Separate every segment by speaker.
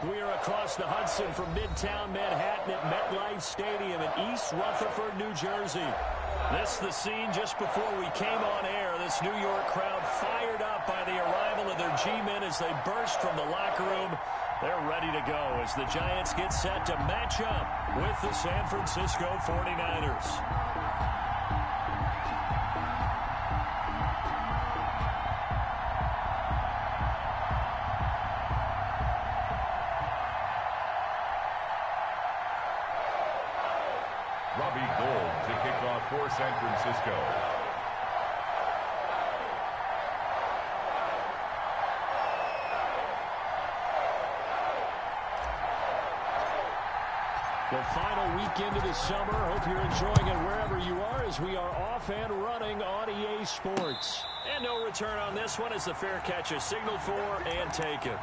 Speaker 1: We are across the Hudson from Midtown Manhattan at MetLife Stadium in East Rutherford, New Jersey. This is the scene just before we came on air. This New York crowd fired up by the arrival of their G-men as they burst from the locker room. They're ready to go as the Giants get set to match up with the San Francisco 49ers.
Speaker 2: For San Francisco.
Speaker 1: The final weekend of the summer. Hope you're enjoying it wherever you are as we are off and running on EA Sports. And no return on this one as the fair catch is signaled for and taken.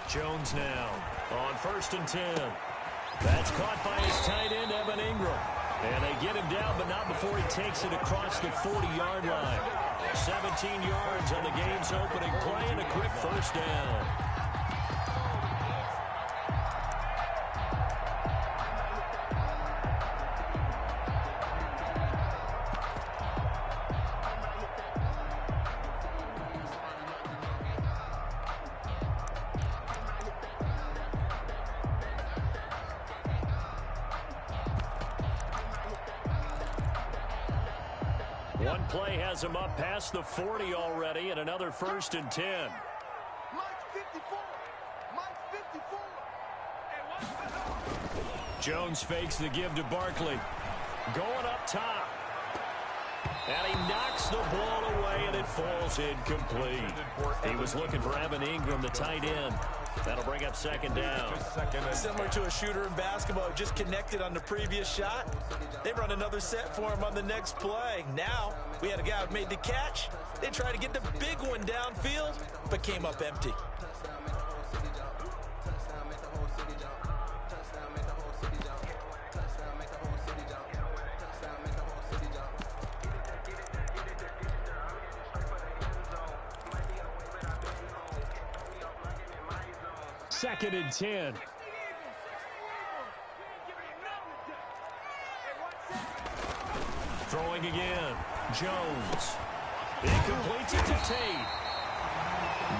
Speaker 1: Jones now on 1st and 10. That's caught by his tight end, Evan Ingram. And they get him down, but not before he takes it across the 40-yard line. 17 yards on the game's opening play and a quick first down. One play has him up past the 40 already, and another 1st and 10. Jones fakes the give to Barkley. Going up top. And he knocks the ball away, and it falls incomplete. He was looking for Evan Ingram, the tight end. That'll bring up 2nd down.
Speaker 3: Similar to a shooter in basketball, just connected on the previous shot. They run another set for him on the next play. Now, we had a guy who made the catch. They tried to get the big one downfield, but came up empty.
Speaker 1: Second and 10. Throwing again. Jones. He completes it to Tate.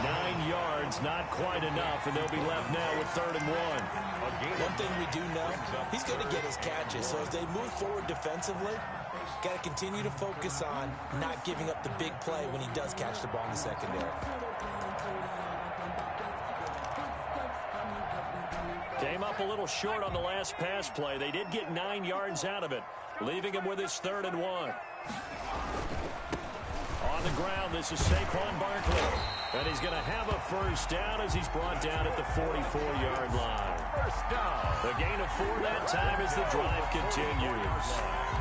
Speaker 1: 9 yards, not quite enough, and they'll be left now with 3rd and 1.
Speaker 3: One thing we do know, he's going to get his catches. So as they move forward defensively, got to continue to focus on not giving up the big play when he does catch the ball in the secondary.
Speaker 1: Came up a little short on the last pass play. They did get 9 yards out of it, leaving him with his 3rd and 1. On the ground, this is Saquon Barkley. And he's going to have a first down as he's brought down at the 44-yard line.
Speaker 2: First down.
Speaker 1: The gain of 4 that time as the drive continues.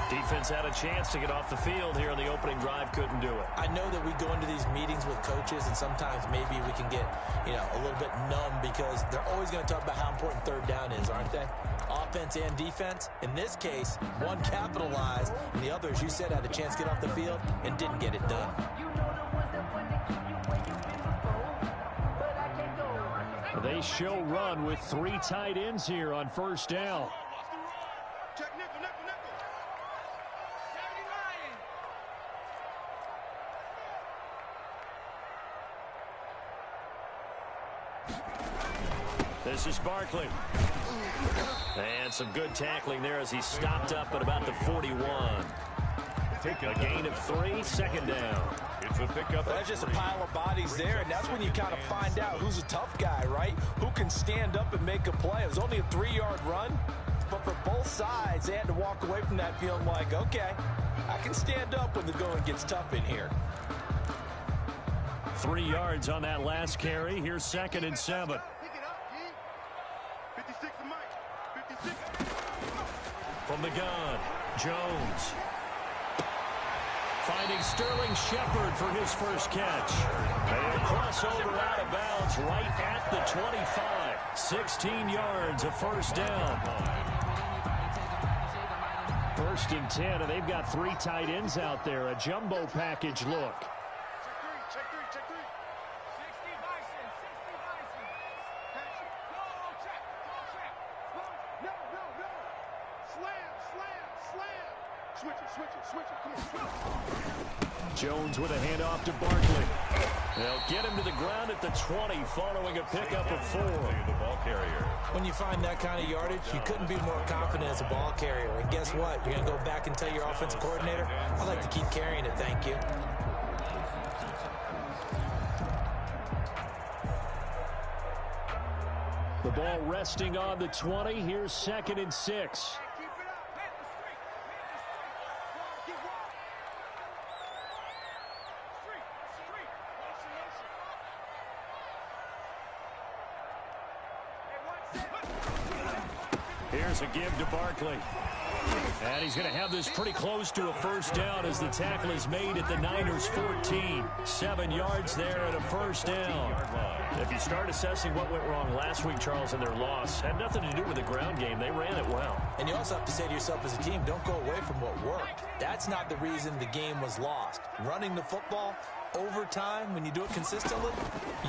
Speaker 1: Defense had a chance to get off the field here in the opening drive, couldn't do it.
Speaker 3: I know that we go into these meetings with coaches, and sometimes maybe we can get, a little bit numb because they're always going to talk about how important 3rd down is, aren't they? Offense and defense. In this case, one capitalized, and the other, as you said, had a chance to get off the field and didn't get it done.
Speaker 1: They show run with 3 tight ends here on 1st down. This is Barkley. And some good tackling there as he stopped up at about the 41. A gain of 3, 2nd down.
Speaker 2: It's a pickup.
Speaker 3: That's just a pile of bodies there, and that's when you kind of find out who's a tough guy, right? Who can stand up and make a play. It was only a 3-yard run, but for both sides, they had to walk away from that feeling like, okay, I can stand up when the going gets tough in here.
Speaker 1: 3 yards on that last carry. Here's 2nd and 7. From the gun, Jones. Finding Sterling Shepard for his first catch. They'll cross over out of bounds right at the 25. 16 yards, a first down. 1st and 10, and they've got 3 tight ends out there. A jumbo package look.
Speaker 4: Check three. 60 Bison. Go, check. No. Slam. Switch it. Come on, switch.
Speaker 1: Jones with a handoff to Barkley. They'll get him to the ground at the 20 following a pickup of 4.
Speaker 2: The ball carrier.
Speaker 3: When you find that kind of yardage, you couldn't be more confident as a ball carrier. And guess what? You're going to go back and tell your offensive coordinator, I'd like to keep carrying it, thank you.
Speaker 1: The ball resting on the 20. Here's 2nd and 6. Here's a give to Barkley. And he's going to have this pretty close to a first down as the tackle is made at the Niners' 14. 7 yards there and a first down. If you start assessing what went wrong last week, Charles, in their loss, had nothing to do with the ground game. They ran it well.
Speaker 3: And you also have to say to yourself as a team, don't go away from what worked. That's not the reason the game was lost. Running the football over time, when you do it consistently,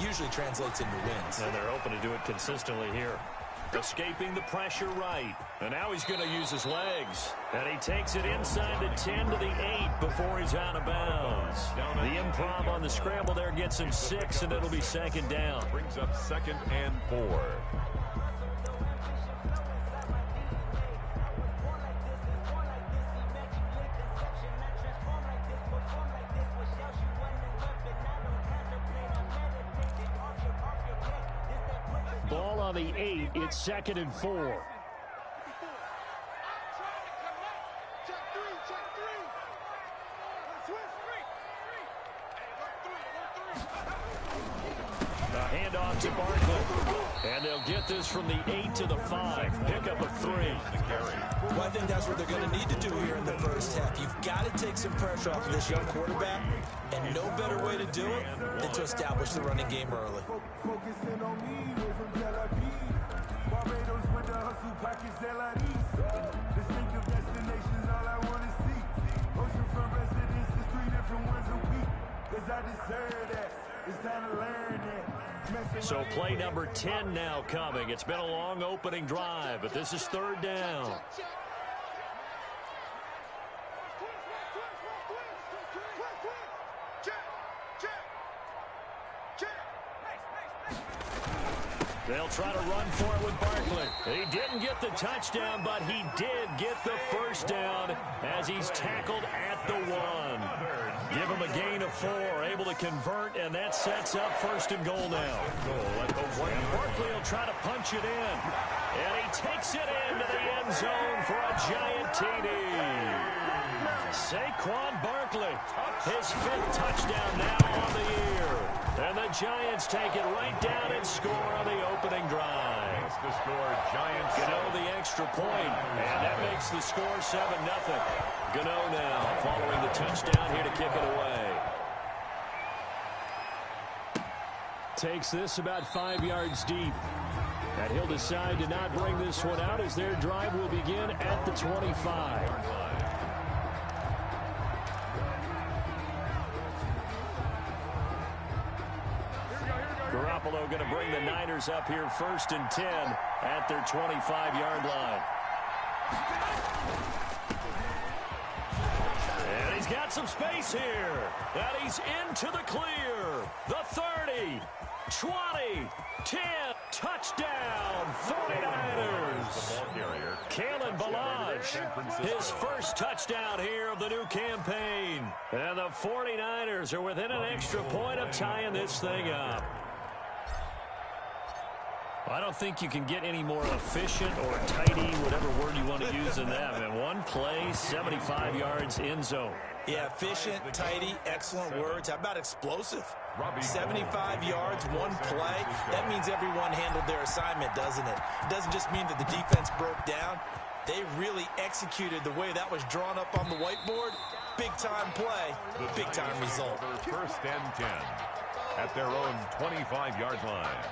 Speaker 3: usually translates into wins.
Speaker 1: And they're hoping to do it consistently here. Escaping the pressure right. And now he's going to use his legs. And he takes it inside the 10 to the 8 before he's out of bounds. The improv on the scramble there gets him 6, and it'll be 2nd down.
Speaker 2: Brings up 2nd and 4.
Speaker 1: Ball on the 8. It's 2nd and 4. A handoff to Barkley. And they'll get this from the 8 to the 5. Pickup of 3.
Speaker 3: Well, I think that's what they're going to need to do here in the first half. You've got to take some pressure off of this young quarterback, and no better way to do it than to establish the running game early.
Speaker 1: So play number 10 now coming. It's been a long opening drive, but this is 3rd down. They'll try to run for it with Barkley. He didn't get the touchdown, but he did get the first down as he's tackled at the 1. Give him a gain of 4, able to convert, and that sets up 1st and goal now. And Barkley will try to punch it in. And he takes it into the end zone for a giant TD. Saquon Barkley, his 5th touchdown now on the year. And the Giants take it right down and score on the opening drive.
Speaker 2: Makes the score Giants.
Speaker 1: Gano the extra point, and that makes the score 7-0. Gano now following the touchdown here to kick it away. Takes this about 5 yards deep. And he'll decide to not bring this one out as their drive will begin at the 25. Garoppolo going to bring the Niners up here 1st and 10 at their 25-yard line. And he's got some space here. And he's into the clear. The 30, 20, 10, touchdown, 49ers. Kalen Ballage, his first touchdown here of the new campaign. And the 49ers are within an extra point of tying this thing up. I don't think you can get any more efficient or tidy, whatever word you want to use in that. And one play, 75 yards in zone.
Speaker 3: Yeah, efficient, tidy, excellent words. How about explosive? 75 yards, one play. That means everyone handled their assignment, doesn't it? It doesn't just mean that the defense broke down. They really executed the way that was drawn up on the whiteboard. Big-time play, big-time result.
Speaker 2: First and 10 at their own 25-yard line.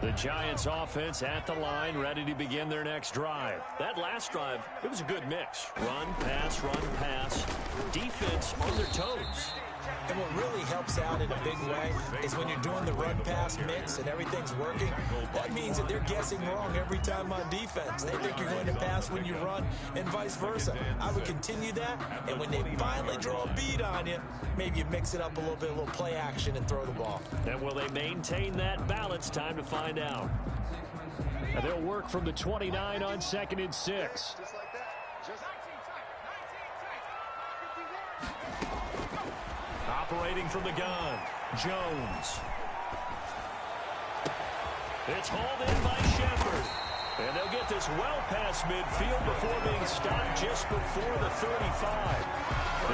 Speaker 1: The Giants offense at the line, ready to begin their next drive. That last drive, it was a good mix. Run, pass, defense on their toes.
Speaker 3: And what really helps out in a big way is when you're doing the run-pass mix and everything's working, that means that they're guessing wrong every time on defense. They think you're going to pass when you run and vice versa. I would continue that, and when they finally draw a bead on you, maybe you mix it up a little bit, a little play action, and throw the ball.
Speaker 1: And will they maintain that balance? Time to find out. And they'll work from the 29 on 2nd and 6. Operating from the gun, Jones. It's hauled in by Shepard. And they'll get this well past midfield before being stopped just before the 35.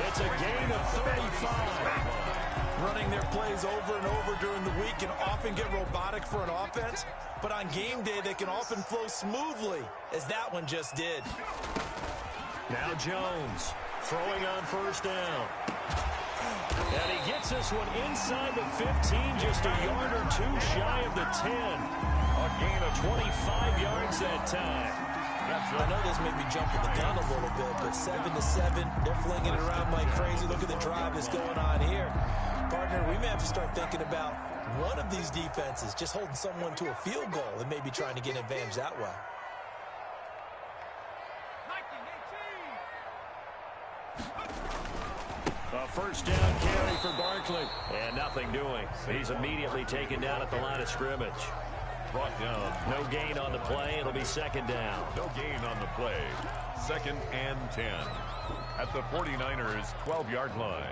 Speaker 1: It's a gain of 35.
Speaker 3: Running their plays over and over during the week can often get robotic for an offense, but on game day they can often flow smoothly, as that one just did.
Speaker 1: Now Jones throwing on first down. And he gets this one inside the 15, just a yard or two shy of the 10.
Speaker 2: A gain of
Speaker 1: 25 yards that time.
Speaker 3: I know this may be jumping the gun a little bit, but 7-7, they're flinging it around like crazy. Look at the drive that's going on here. Partner, we may have to start thinking about one of these defenses just holding someone to a field goal and maybe trying to get an advantage that way.
Speaker 1: A first down carry for Barkley. And nothing doing. He's immediately taken down at the line of scrimmage.
Speaker 2: brought down.
Speaker 1: No gain on the play. It'll be second down.
Speaker 2: No gain on the play. 2nd and 10 at the 49ers 12-yard line.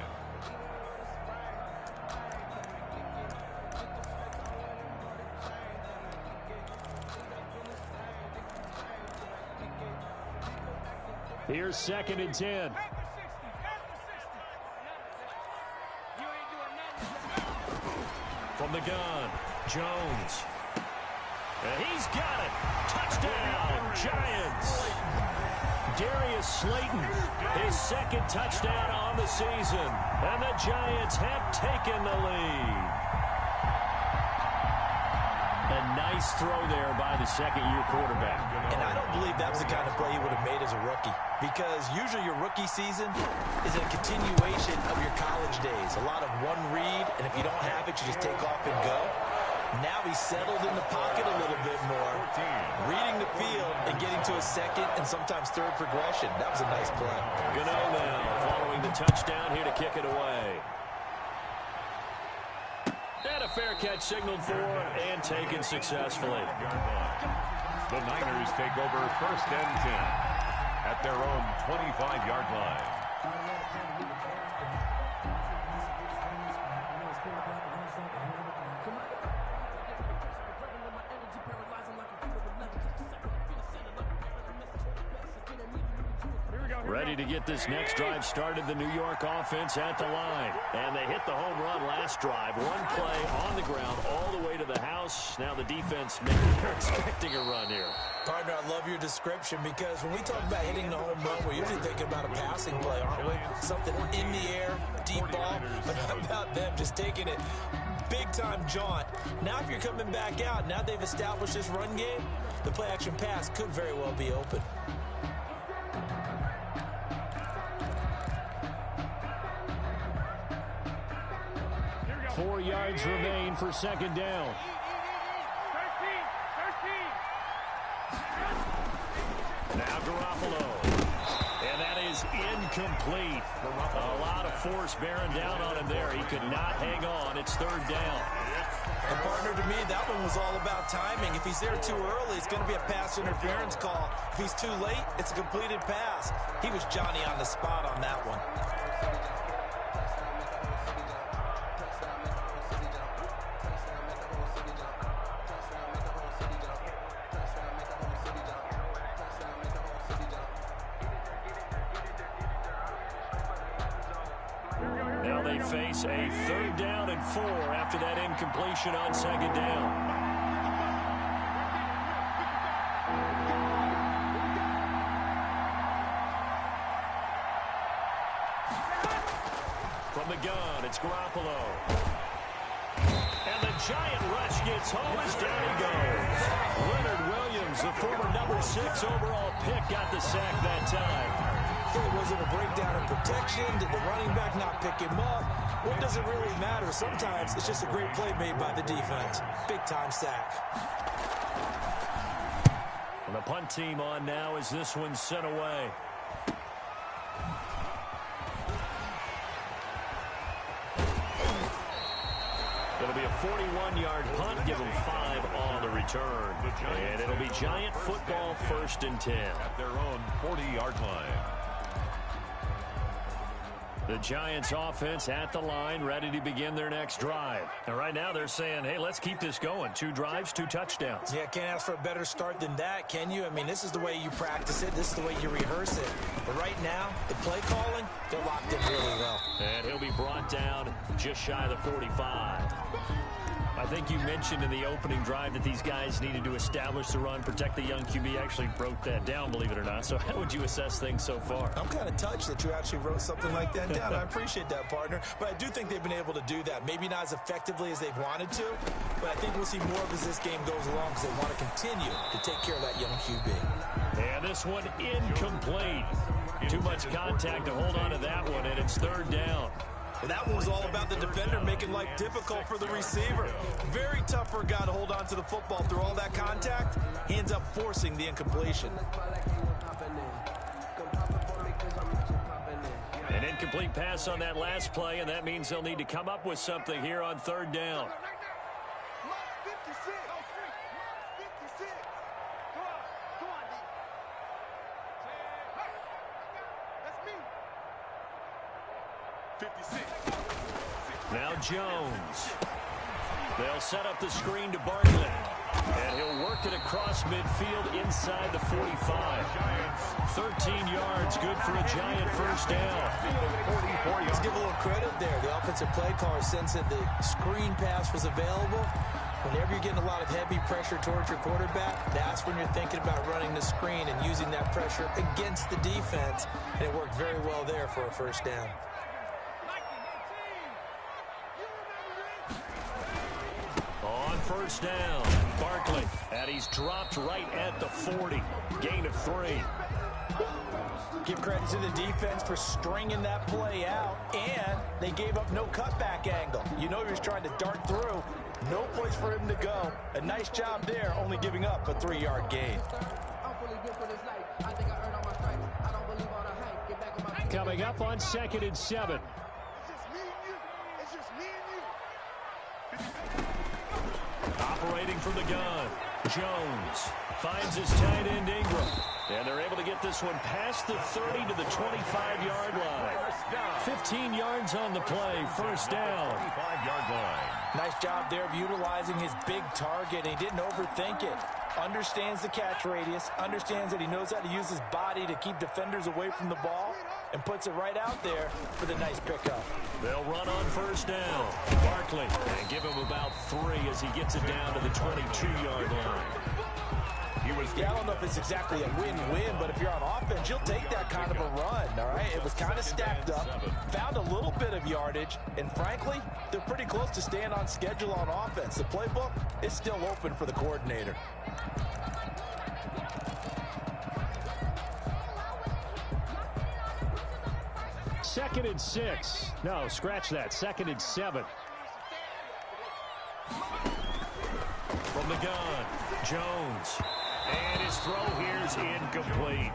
Speaker 1: Here's 2nd and 10. From the gun, Jones. And he's got it. Touchdown, Giants. Darius Slayton, his 2nd touchdown on the season. And the Giants have taken the lead. A nice throw there by the second-year quarterback.
Speaker 3: And I don't believe that was the kind of play he would have made as a rookie, because usually your rookie season is a continuation of your college days. A lot of one read, and if you don't have it, you just take off and go. Now he's settled in the pocket a little bit more, reading the field and getting to a second and sometimes third progression. That was a nice play.
Speaker 1: Gano now following the touchdown here to kick it away. And a fair catch signaled for and taken successfully.
Speaker 2: The Niners take over 1st and 10 at their own 25-yard line.
Speaker 1: Ready to get this next drive started, the New York offense at the line. And they hit the home run last drive. One play on the ground all the way to the house. Now the defense, maybe they're expecting a run here.
Speaker 3: Partner, I love your description, because when we talk about hitting the home run, we're usually thinking about a passing play, aren't we? Something in the air, deep ball. But how about them just taking it big-time jaunt? Now if you're coming back out, now they've established this run game, the play-action pass could very well be open.
Speaker 1: 4 yards remain for second down. Now Garoppolo. And that is incomplete. A lot of force bearing down on him there. He could not hang on. It's 3rd down.
Speaker 3: And partner, to me, that one was all about timing. If he's there too early, it's going to be a pass interference call. If he's too late, it's a completed pass. He was Johnny on the spot on that one.
Speaker 1: Now they face a 3rd down and 4 after that incompletion on 2nd down. From the gun, it's Garoppolo. And the giant rush gets home as down he goes. Leonard Williams, the former number 6 overall pick, got the sack that time.
Speaker 3: Was it a breakdown in protection? Did the running back not pick him up? What does it really matter? Sometimes it's just a great play made by the defense. Big-time sack.
Speaker 1: And the punt team on now as this one's sent away. It'll be a 41-yard punt, give them 5 on the return. And it'll be Giant football 1st and 10.
Speaker 2: At their own 40-yard line.
Speaker 1: The Giants offense at the line, ready to begin their next drive. And right now they're saying, hey, let's keep this going. 2 drives, 2 touchdowns.
Speaker 3: Yeah, can't ask for a better start than that, can you? I mean, this is the way you practice it. This is the way you rehearse it. But right now, the play calling, they're locked in really well.
Speaker 1: And he'll be brought down just shy of the 45. I think you mentioned in the opening drive that these guys needed to establish the run, protect the young QB. Actually broke that down, believe it or not. So how would you assess things so far?
Speaker 3: I'm kind of touched that you actually wrote something like that down. I appreciate that, partner. But I do think they've been able to do that. Maybe not as effectively as they've wanted to, but I think we'll see more of as this game goes along because they want to continue to take care of that young QB.
Speaker 1: And this one incomplete. Too much contact to hold on to that one, and it's 3rd down.
Speaker 3: And that one was all about the defender making life difficult for the receiver. Very tough for a guy to hold on to the football through all that contact. He ends up forcing the incompletion.
Speaker 1: An incomplete pass on that last play, and that means they'll need to come up with something here on 3rd down.
Speaker 4: 56.
Speaker 1: Now Jones. They'll set up the screen to Barkley. And he'll work it across midfield inside the 45. 13 yards, good for a Giant 1st down.
Speaker 3: Let's give a little credit there. The offensive play caller sensed that the screen pass was available. Whenever you're getting a lot of heavy pressure towards your quarterback, that's when you're thinking about running the screen and using that pressure against the defense. And it worked very well there for a 1st down.
Speaker 1: On 1st down, Barkley, and he's dropped right at the 40. Gain of 3.
Speaker 3: Give credit to the defense for stringing that play out, and they gave up no cutback angle. You know he was trying to dart through. No place for him to go. A nice job there, only giving up a 3-yard gain.
Speaker 1: Coming up on 2nd and 7. Operating from the gun, Jones finds his tight end Ingram. And they're able to get this one past the 30 to the 25-yard line. 15 yards on the play, 1st down.
Speaker 2: 25-yard line.
Speaker 3: Nice job there of utilizing his big target. He didn't overthink it. Understands the catch radius, understands that he knows how to use his body to keep defenders away from the ball, and puts it right out there for the nice pickup.
Speaker 1: They'll run on 1st down. Barkley, and give him about 3 as he gets it down to the 22-yard line.
Speaker 3: Yeah, I don't know if it's exactly a win-win, but if you're on offense, you'll take that kind of a run, all right? It was kind of stacked up, found a little bit of yardage, and frankly, they're pretty close to staying on schedule on offense. The playbook is still open for the coordinator.
Speaker 1: Second and 6. No, scratch that. 2nd and 7. From the gun, Jones. And his throw here's incomplete.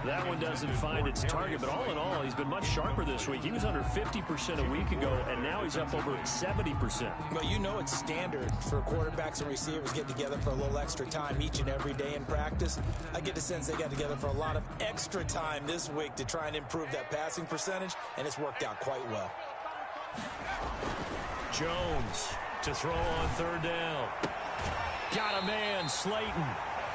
Speaker 1: That one doesn't find its target, but all in all, he's been much sharper this week. He was under 50% a week ago, and now he's up over 70%.
Speaker 3: Well, you know it's standard for quarterbacks and receivers getting together for a little extra time each and every day in practice. I get the sense they got together for a lot of extra time this week to try and improve that passing percentage, and it's worked out quite well.
Speaker 1: Jones to throw on third down. Got a man, Slayton.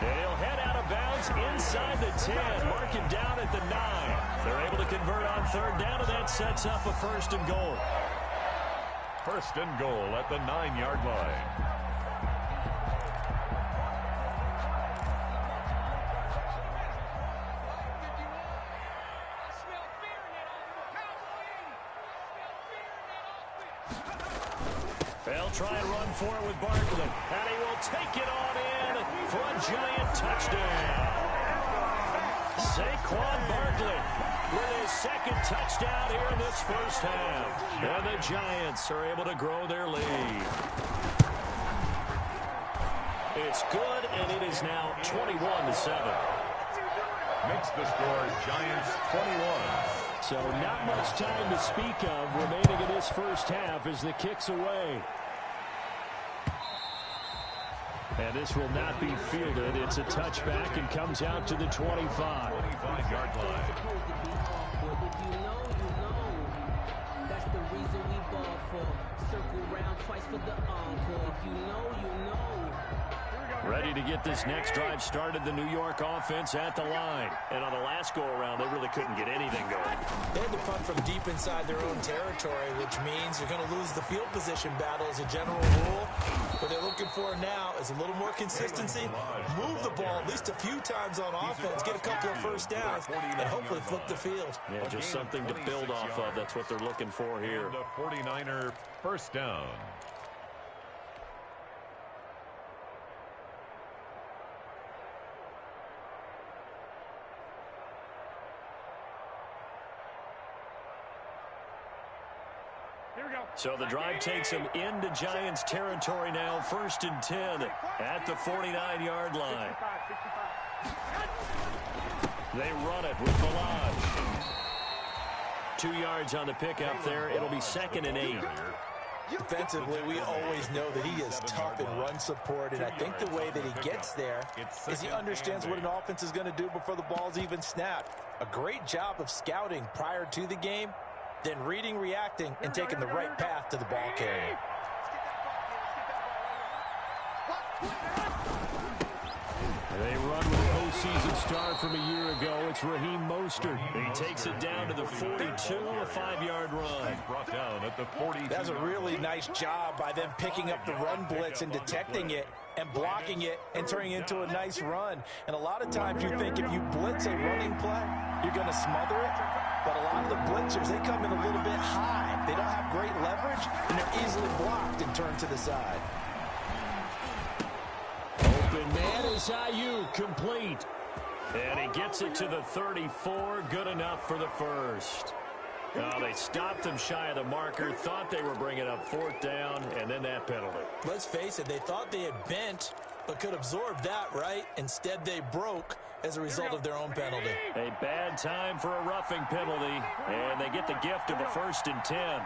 Speaker 1: And he'll head out of bounds inside the 10. Mark him down at the 9. They're able to convert on third down, and that sets up a first and goal.
Speaker 2: First and goal at the 9-yard line.
Speaker 1: They'll try and run for it with Barkley. And he will take it on in for a giant touchdown. Saquon Barkley with his second touchdown here in this first half. And the Giants are able to grow their lead. It's good, and it is now 21-7.
Speaker 2: Makes the score Giants 21.
Speaker 1: So not much time to speak of remaining in this first half as the kick's away. And this will not be fielded. It's a touchback and comes out to the 25.
Speaker 2: 25-yard line.
Speaker 5: If you know, you know. That's the reason we ball for. Circle round twice for the encore. If you know, you know.
Speaker 1: Ready to get this next drive started, the New York offense at the line. And on the last go-around, they really couldn't get anything going.
Speaker 3: They had to punt from deep inside their own territory, which means you're going to lose the field position battle as a general rule. What they're looking for now is a little more consistency, move the ball at least a few times on offense, get a couple of first downs, and hopefully flip the field.
Speaker 1: Yeah, just something to build off of. That's what they're looking for here.
Speaker 2: The 49er first down.
Speaker 1: So the drive takes them into Giants territory now, 1st and 10 at the 49-yard line. They run it with Balaj. 2 yards on the pickup there. It'll be 2nd and 8.
Speaker 3: Defensively, we always know that he is tough in run support, and I think the way that he gets there is he understands what an offense is going to do before the ball's even snapped. A great job of scouting prior to the game, then reading, reacting, and taking the right path to the ball carrier.
Speaker 1: They run with a postseason star from a year ago. It's Raheem Mostert. He takes it down to the 42, a 5-yard run.
Speaker 2: Brought down at the 42.
Speaker 3: That's a really nice job by them picking up the run blitz and detecting it and blocking it and turning it into a nice run. And a lot of times you think if you blitz a running play, you're going to smother it. But a lot of the blitzers, they come in a little bit high. They don't have great leverage, and they're easily blocked and turned to the side.
Speaker 1: Open man is Ayuk, complete. And he gets it to the 34, good enough for the first. Now they stopped him shy of the marker, thought they were bringing up 4th down, and then that penalty.
Speaker 3: Let's face it, they thought they had bent, but could absorb that, right? Instead, they broke as a result of their own penalty.
Speaker 1: A bad time for a roughing penalty, and they get the gift of a 1st and 10.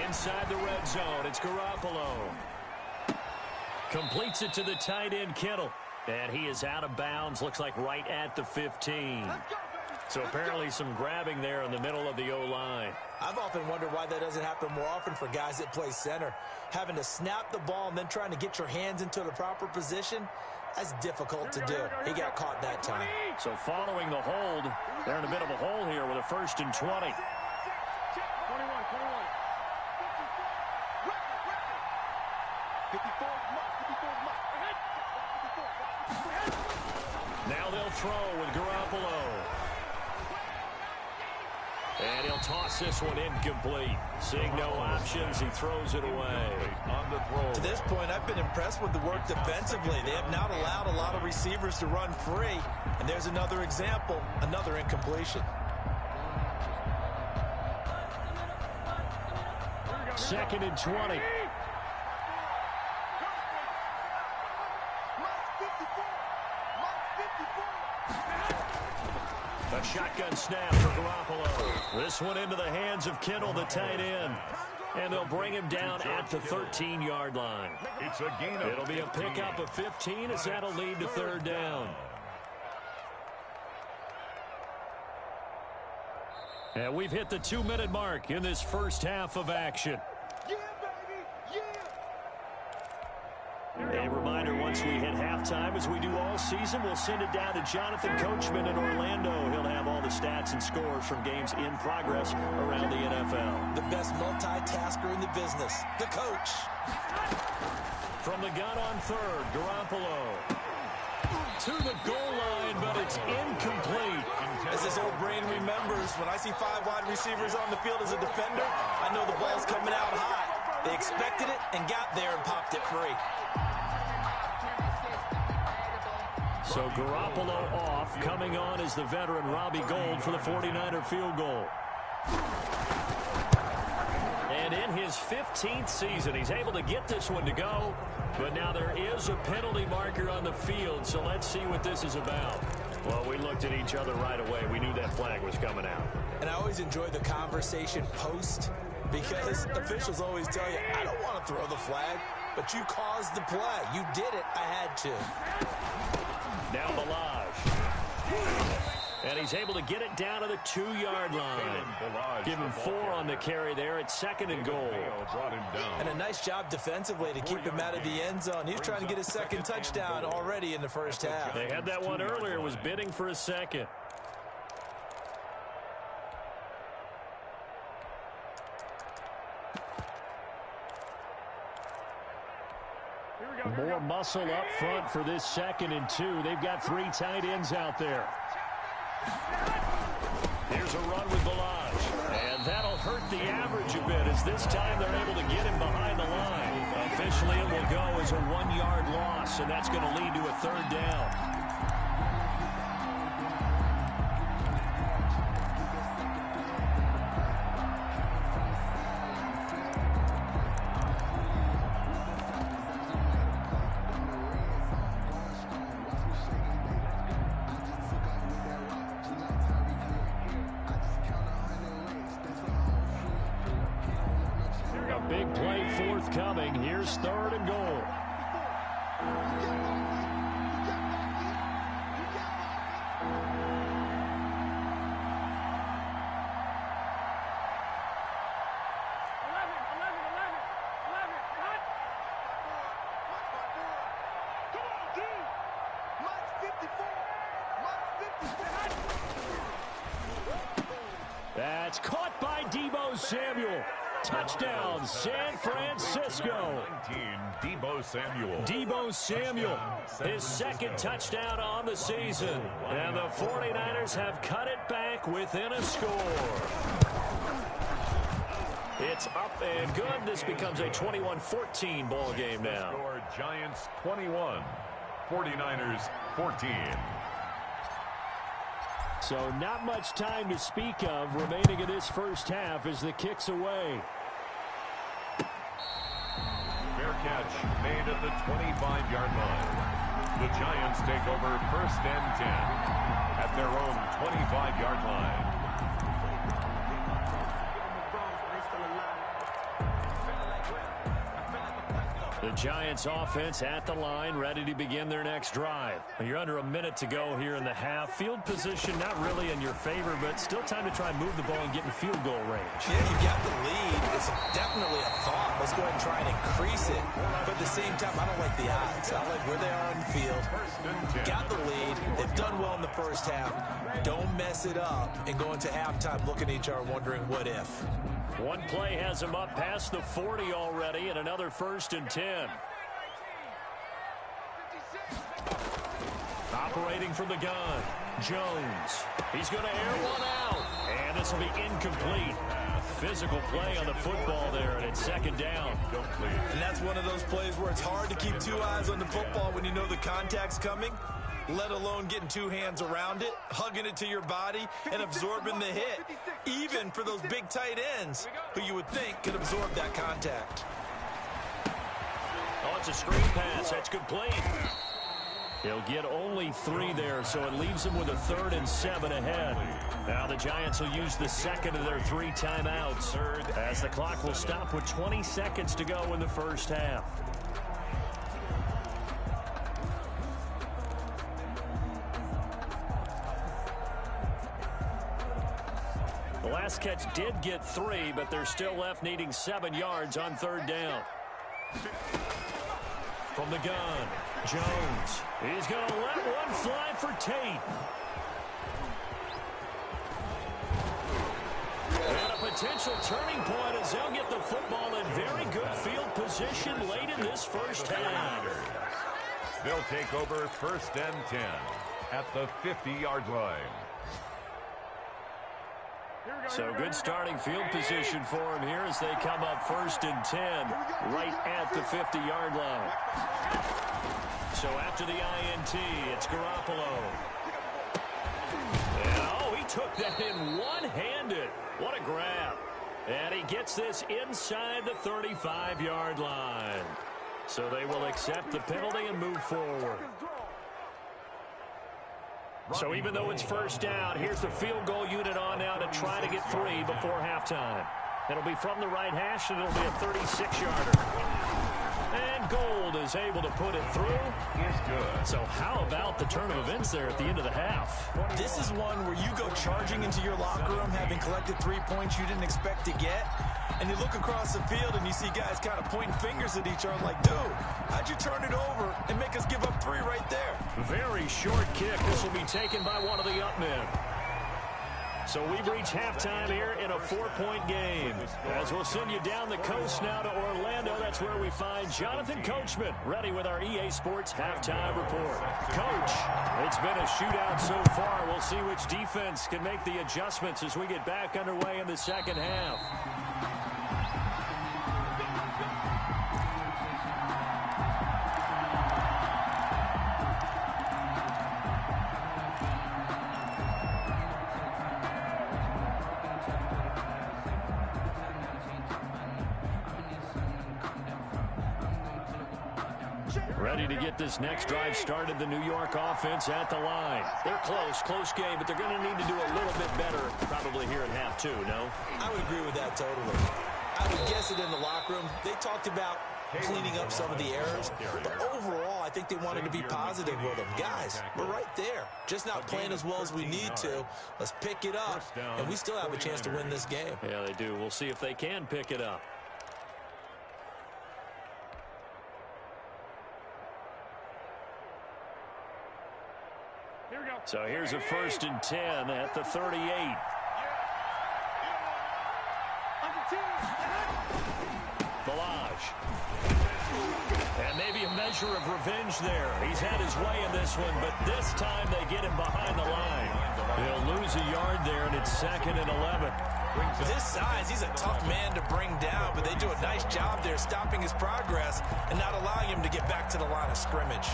Speaker 1: Inside the red zone, it's Garoppolo. Completes it to the tight end, Kittle. And he is out of bounds, looks like right at the 15. So apparently some grabbing there in the middle of the O-line.
Speaker 3: I've often wondered why that doesn't happen more often for guys that play center. Having to snap the ball and then trying to get your hands into the proper position, that's difficult to do. He got caught that time.
Speaker 1: So following the hold, they're in a bit of a hole here with a 1st and 20. Now they'll throw with Garoppolo. And he'll toss this one incomplete. Seeing no options, he throws it away.
Speaker 2: On the throw.
Speaker 3: To this point, I've been impressed with the work defensively. They have not allowed a lot of receivers to run free. And there's another example, another incompletion.
Speaker 1: 2nd and 20. A shotgun snap for Garoppolo. This one into the hands of Kittle, the tight end. And they'll bring him down at the 13-yard line.
Speaker 2: It's a gain of
Speaker 1: It'll be a pickup of 15 as that'll lead to third down. And we've hit the 2-minute mark in this first half of action.
Speaker 4: Yeah, baby, yeah.
Speaker 1: A reminder, once we hit halftime, as we do all season, we'll send it down to Jonathan Coachman in Orlando. He'll have all the stats and scores from games in progress around the NFL.
Speaker 3: The best multitasker in the business, the coach.
Speaker 1: From the gun on third, Garoppolo to the goal line, but it's incomplete.
Speaker 3: As his old brain remembers, when I see 5 wide receivers on the field as a defender, I know the ball's coming out hot. They expected it and got there and popped it free.
Speaker 1: So Garoppolo off. Coming on is the veteran Robbie Gould for the 49er field goal. And in his 15th season, he's able to get this one to go. But now there is a penalty marker on the field, so let's see what this is about. Well, we looked at each other right away. We knew that flag was coming out.
Speaker 3: And I always enjoy the conversation post, because officials always tell you, I don't want to throw the flag, but you caused the play. You did it. I had to.
Speaker 1: Now Balaj. And he's able to get it down to the 2-yard line. Give him 4 on the carry there at 2nd and goal.
Speaker 3: And a nice job defensively to keep him out of the end zone. He was trying to get his 2nd touchdown already in the first half.
Speaker 1: They had that one earlier, was bidding for a 2nd. More muscle up front for this 2nd and 2. They've got 3 tight ends out there. Here's a run with Balaj. And that'll hurt the average a bit, as this time they're able to get him behind the line. Officially, it will go as a 1-yard loss, and that's going to lead to a 3rd down. Big play forthcoming. Here's 3rd and goal. That's caught by Deebo Samuel. Touchdown, San Francisco.
Speaker 2: 19,
Speaker 1: Deebo Samuel, his 2nd touchdown on the season. And the 49ers have cut it back within a score. It's up and good. This becomes a 21-14 ball game now.
Speaker 2: Giants 21, 49ers 14.
Speaker 1: So not much time to speak of remaining in this first half as the kick's away.
Speaker 2: Fair catch made at the 25-yard line. The Giants take over 1st and 10 at their own 25-yard line.
Speaker 1: The Giants offense at the line, ready to begin their next drive. You're under a minute to go here in the half. Field position not really in your favor, but still time to try and move the ball and get in field goal range.
Speaker 3: Yeah, you've got the lead. It's definitely a thought. Let's go ahead and try and increase it. But at the same time, I don't like the odds. I like where they are on the field. Got the lead. They've done well in the first half. Don't mess it up and go into halftime looking at each other wondering what if.
Speaker 1: One play has him up past the 40 already, and another 1st and 10. Operating from the gun, Jones. He's going to air one out, and this will be incomplete. Physical play on the football there, and it's 2nd down.
Speaker 3: And that's one of those plays where it's hard to keep 2 eyes on the football when you know the contact's coming, let alone getting 2 hands around it, hugging it to your body, and absorbing the hit, even for those big tight ends who you would think could absorb that contact.
Speaker 1: Oh, it's a screen pass. That's complete. He'll get only 3 there, so it leaves him with a 3rd and 7 ahead. Now the Giants will use the second of their 3 timeouts as the clock will stop with 20 seconds to go in the first half. The last catch did get 3, but they're still left needing 7 yards on 3rd down. From the gun, Jones. He's going to let one fly for Tate. And a potential turning point as they'll get the football in very good field position late in this first half.
Speaker 2: They'll take over 1st and 10 at the 50-yard line.
Speaker 1: So good starting field position for him here as they come up 1st and 10 right at the 50-yard line. So after the INT, it's Garoppolo. And oh, he took that in one-handed. What a grab. And he gets this inside the 35-yard line. So they will accept the penalty and move forward. So even though it's 1st down, here's the field goal unit on now to try to get 3 before halftime. It'll be from the right hash, and it'll be a 36-yarder. And Gold is able to put it through.
Speaker 2: Is good.
Speaker 1: So how about the turn of events there at the end of the half?
Speaker 3: This is one where you go charging into your locker room having collected 3 points you didn't expect to get. And you look across the field and you see guys kind of pointing fingers at each other like, dude, how'd you turn it over and make us give up 3 right there?
Speaker 1: Very short kick. This will be taken by one of the up men. So we've reached halftime here in a 4-point game. As we'll send you down the coast now to Orlando, that's where we find Jonathan Coachman, ready with our EA Sports halftime report. Coach, it's been a shootout so far. We'll see which defense can make the adjustments as we get back underway in the second half. Ready to get this next drive started, the New York offense at the line. They're close game, but they're going to need to do a little bit better probably here in half 2, no?
Speaker 3: I would agree with that totally. I would guess it in the locker room. They talked about cleaning up some of the errors, but overall, I think they wanted to be positive with them. Guys, we're right there. Just not playing as well as we need to. Let's pick it up, and we still have a chance to win this game.
Speaker 1: Yeah, they do. We'll see if they can pick it up. So here's a 1st and 10 at the 38. Balaj. And maybe a measure of revenge there. He's had his way in this one, but this time they get him behind the line. He'll lose a yard there, and it's 2nd and 11.
Speaker 3: With his size, he's a tough man to bring down, but they do a nice job there stopping his progress and not allowing him to get back to the line of scrimmage.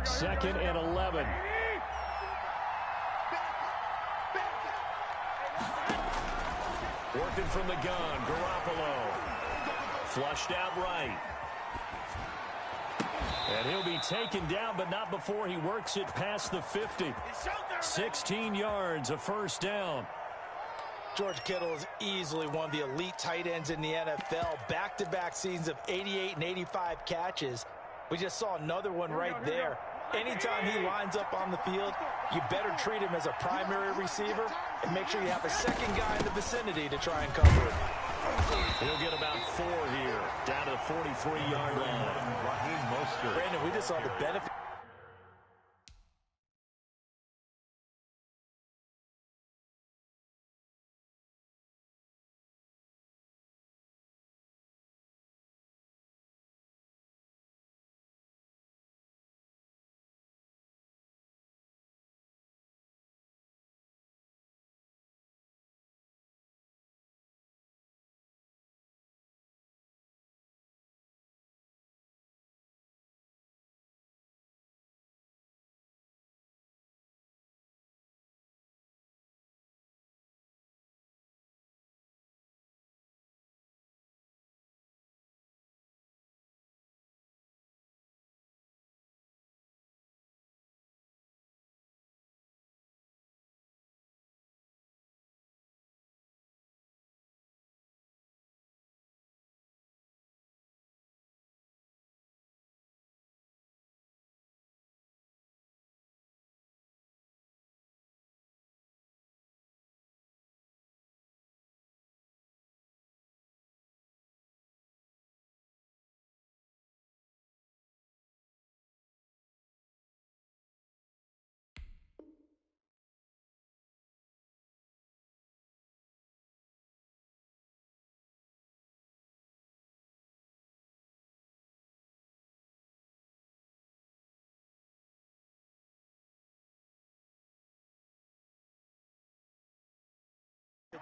Speaker 1: 2nd and 11. Working from the gun, Garoppolo. Flushed out right. And he'll be taken down, but not before he works it past the 50. 16 yards, a 1st down.
Speaker 3: George Kittle is easily one of the elite tight ends in the NFL. Back-to-back seasons of 88 and 85 catches. We just saw another one right there. Anytime he lines up on the field, you better treat him as a primary receiver and make sure you have a second guy in the vicinity to try and cover it.
Speaker 1: He'll get about 4 here, down to the 43-yard line.
Speaker 3: Brandon, we just saw the benefit.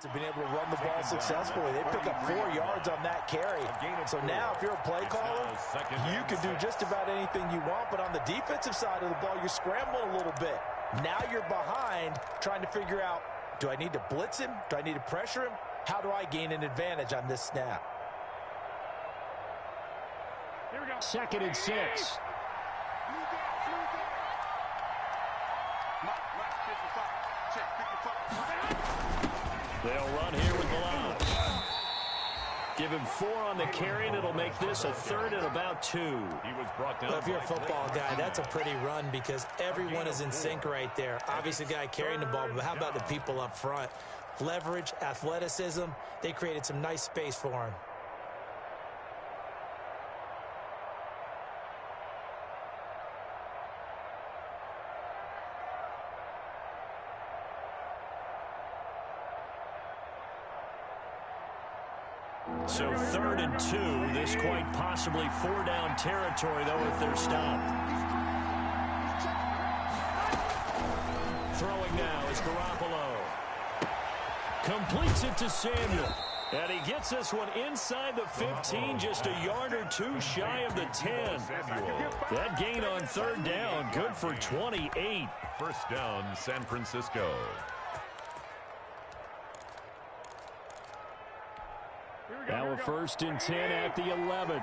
Speaker 3: To being able to run the ball successfully. They pick up 4 yards on that carry. So now if you're a play caller, you can do just about anything you want, but on the defensive side of the ball, you're scrambling a little bit. Now you're behind trying to figure out, do I need to blitz him? Do I need to pressure him? How do I gain an advantage on this snap?
Speaker 1: Here we go. 2nd and 6. They'll run here with Balazs. Give him 4 on the carry, and it'll make this a 3rd and about 2.
Speaker 2: He was brought down.
Speaker 3: Well, if you're a football guy, that's a pretty run because everyone is in sync right there. Obviously, the guy carrying the ball, but how about the people up front? Leverage, athleticism, they created some nice space for him.
Speaker 1: So 3rd and 2. This quite possibly 4-down territory, though, if they're stopped. Throwing now is Garoppolo. Completes it to Samuel. And he gets this one inside the 15, just a yard or 2 shy of the 10. That gain on 3rd down, good for 28.
Speaker 2: First down, San Francisco.
Speaker 1: Now a 1st and 10 at the 11.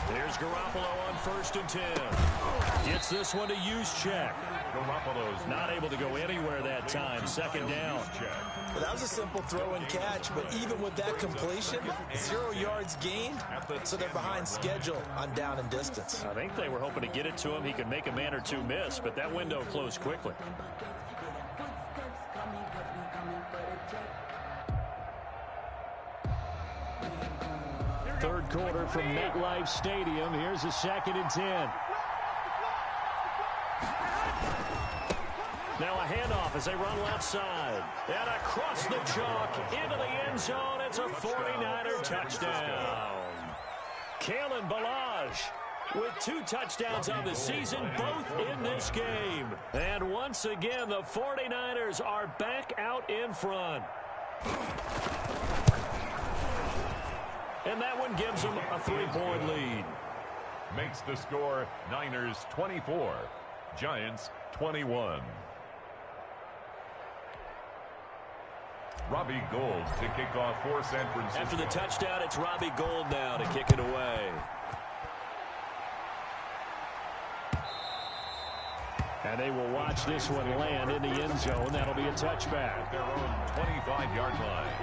Speaker 1: There's Garoppolo on 1st and 10. Gets this one to Juszczyk.
Speaker 2: Garoppolo's
Speaker 1: not able to go anywhere that time. 2nd down.
Speaker 3: Well, that was a simple throw and catch, but even with that completion, 0 yards gained, so they're behind schedule on down and distance.
Speaker 1: I think they were hoping to get it to him. He could make a man or 2 miss, but that window closed quickly. 3rd quarter from MetLife Stadium. Here's a 2nd and 10. Now a handoff as they run left side. And across the chalk into the end zone. It's a 49er touchdown. Kalen Balazs with 2 touchdowns on the season, both in this game. And once again, the 49ers are back out in front. And that one gives them a 3-point lead.
Speaker 2: Makes the score Niners 24, Giants 21. Robbie Gould to kick off for San Francisco.
Speaker 1: After the touchdown, it's Robbie Gould now to kick it away. And they will watch this one land in the end zone. That'll be a touchback.
Speaker 2: At their own 25-yard line.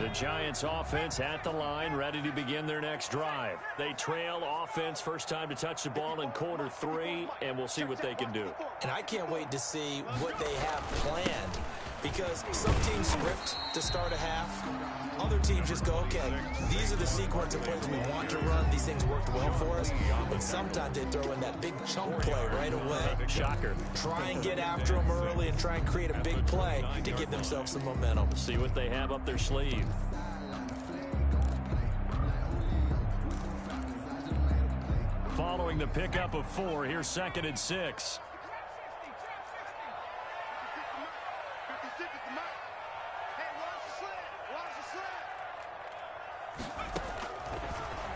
Speaker 1: The Giants offense at the line, ready to begin their next drive. They trail offense, first time to touch the ball in quarter 3, and we'll see what they can do.
Speaker 3: And I can't wait to see what they have planned, because some teams script to start a half. Other teams just go, okay, these are the sequence of plays we want to run. These things worked well for us. And sometimes they throw in that big chunk play right away.
Speaker 1: Shocker.
Speaker 3: Try and get after them early and try and create a big play to give themselves some momentum.
Speaker 1: See what they have up their sleeve. Following the pickup of 4, here's 2nd and 6.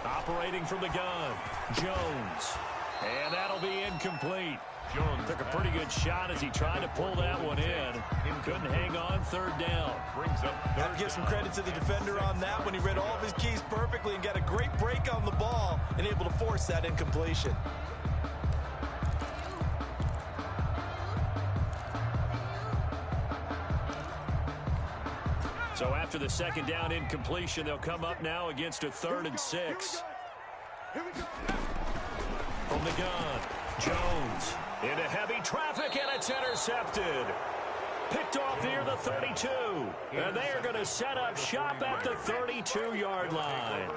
Speaker 1: Operating from the gun, Jones. And that'll be incomplete. Jones took a pretty good shot as he tried to pull that one in. Couldn't hang on, 3rd down.
Speaker 2: Brings up third.
Speaker 3: Have to give some credit to the defender on that one. He read all of his keys perfectly and got a great break on the ball and able to force that incompletion.
Speaker 1: So after the 2nd down incompletion, they'll come up now against a 3rd and 6. From the gun, Jones into heavy traffic, and it's intercepted. Picked off near the 32. And they are going to set up shop at the 32-yard line.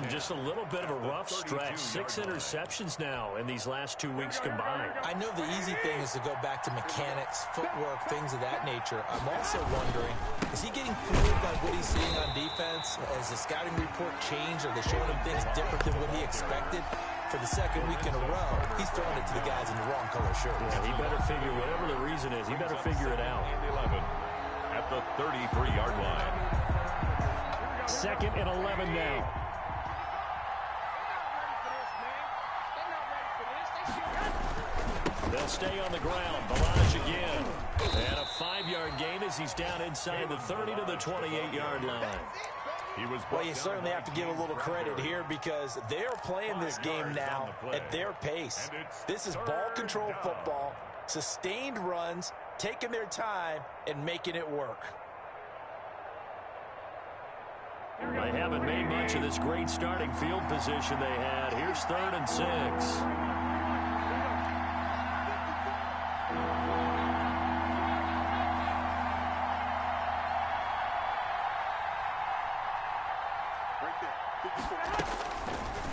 Speaker 1: Just a little bit of a rough stretch. 6 interceptions now in these last 2 weeks combined.
Speaker 3: I know the easy thing is to go back to mechanics, footwork, things of that nature. I'm also wondering, is he getting fooled by what he's seeing on defense? Has the scouting report changed? Are they showing him things different than what he expected? For the second week in a row, he's throwing it to the guys in the wrong color shirts.
Speaker 1: Yeah, he better figure, whatever the reason is, he better figure it out.
Speaker 2: 11 at the 33-yard line.
Speaker 1: 2nd and 11 now. They'll stay on the ground. Balaj again. And a 5-yard gain as he's down inside the 30 to the 28-yard line.
Speaker 3: Well, you certainly have to give a little credit here because they're playing this game now at their pace. This is ball control football, sustained runs, taking their time, and making it work.
Speaker 1: They haven't made much of this great starting field position they had. Here's 3rd and 6.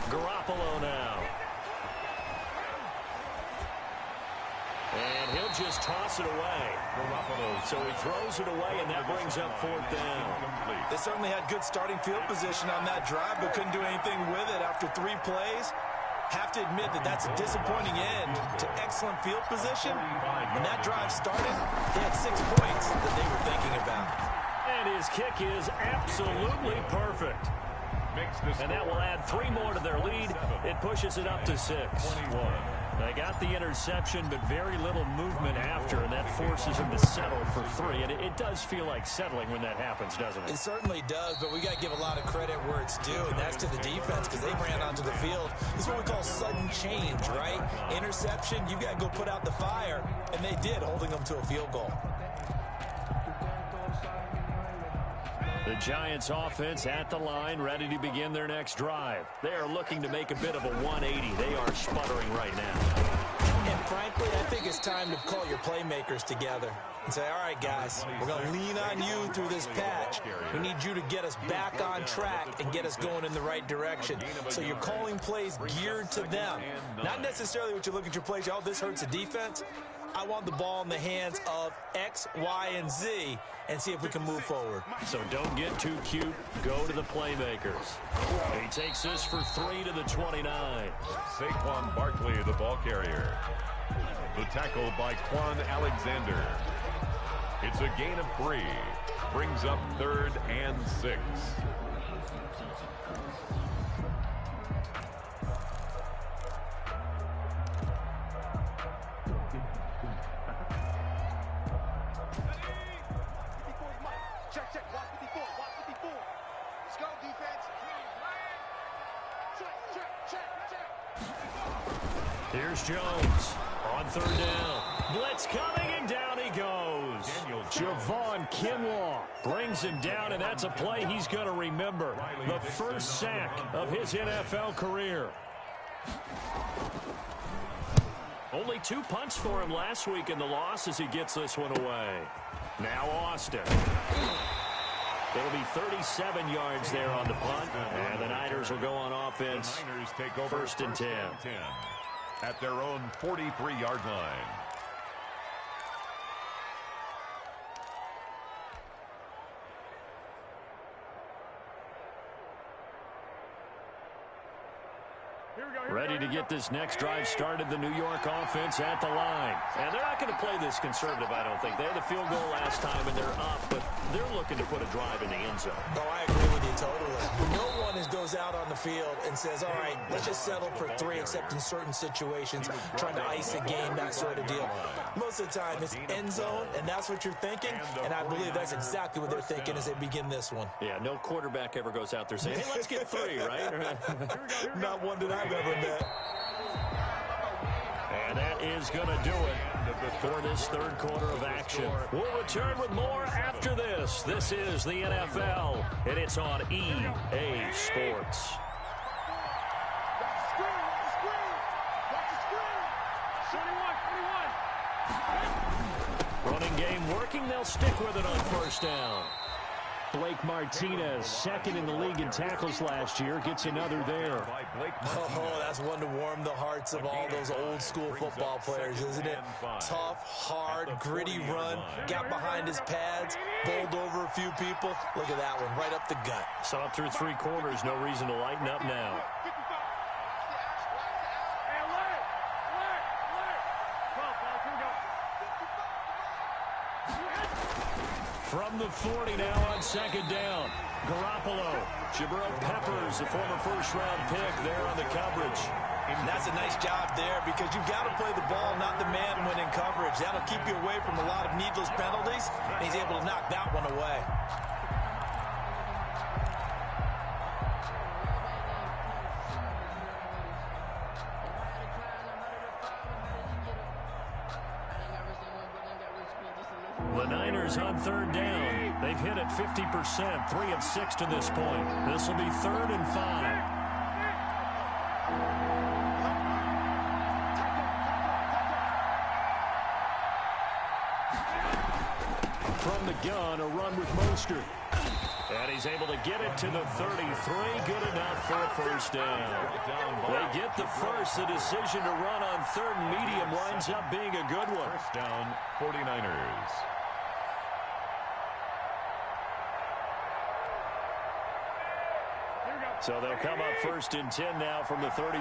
Speaker 1: Garoppolo now. And he'll just toss it away. So he throws it away, and that brings up 4th down.
Speaker 3: They certainly had good starting field position on that drive, but couldn't do anything with it after 3 plays. Have to admit that that's a disappointing end to excellent field position. When that drive started, they had 6 points that they were thinking about.
Speaker 1: And his kick is absolutely perfect. And that will add 3 more to their lead. It pushes it up to 6. They got the interception, but very little movement after, and that forces them to settle for 3. And it does feel like settling when that happens, doesn't it?
Speaker 3: It certainly does, but we got to give a lot of credit where it's due, and that's to the defense because they ran onto the field. This is what we call sudden change, right? Interception, you got to go put out the fire, and they did, holding them to a field goal.
Speaker 1: The Giants offense at the line, ready to begin their next drive. They are looking to make a bit of a 180. They are sputtering right now.
Speaker 3: And frankly, I think it's time to call your playmakers together and say, all right, guys, we're going to lean on you through this patch. We need you to get us back on track and get us going in the right direction. So you're calling plays geared to them. Not necessarily what you look at your plays, oh, this hurts the defense. I want the ball in the hands of X, Y, and Z and see if we can move forward.
Speaker 1: So don't get too cute. Go to the playmakers. He takes this for 3 to the 29.
Speaker 2: Saquon Barkley, the ball carrier. The tackle by Quan Alexander. It's a gain of 3. Brings up 3rd and 6.
Speaker 1: Here's Jones on 3rd down. Blitz coming, and down he goes. Javon Kinlaw brings him down, and that's a play he's going to remember. The first sack of his NFL career. Only 2 punts for him last week in the loss as he gets this one away. Now Austin. It'll be 37 yards there on the punt, and the Niners will go on offense.
Speaker 2: Niners take over
Speaker 1: 1st and 10.
Speaker 2: At their own 43-yard line.
Speaker 1: Ready to get this next drive started, the New York offense at the line. And they're not going to play this conservative, I don't think. They had the field goal last time, and they're up, but they're looking to put a drive in the end zone.
Speaker 3: Oh, I agree with you totally. No one goes out on the field and says, all right, let's just settle for 3, except in certain situations, trying to ice a game, that sort of deal. Most of the time, it's end zone, and that's what you're thinking, and I believe that's exactly what they're thinking as they begin this one.
Speaker 1: Yeah, no quarterback ever goes out there saying, hey, let's get 3, right?
Speaker 3: Not one that I've ever met.
Speaker 1: And that is going to do it for this 3rd quarter of action. We'll return with more after this. This is the NFL, and it's on EA Sports. Running game working. thinking they'll stick with it on first down. Blake Martinez, second in the league in tackles last year, gets another there.
Speaker 3: Oh, that's one to warm the hearts of all those old school football players, isn't it? Tough, hard, gritty run, got behind his pads, bowled over a few people. Look at that one, right up the gut.
Speaker 1: Saw it through three quarters, no reason to lighten up now. From the 40 now on second down. Garoppolo. Jabril Peppers, the former first-round pick there on the coverage.
Speaker 3: And that's a nice job there because you've got to play the ball, not the man when in coverage. That'll keep you away from a lot of needless penalties. And he's able to knock that one away.
Speaker 1: The Niners on third down. They've hit it 50%, 3 of 6 to this point. This will be 3rd and 5. From the gun, a run with Mostert. And he's able to get it to the 33. Good enough for a first down. They get the first. The decision to run on 3rd and medium winds up being a good one.
Speaker 2: First down, 49ers.
Speaker 1: So they'll come up 1st and 10 now from the 33.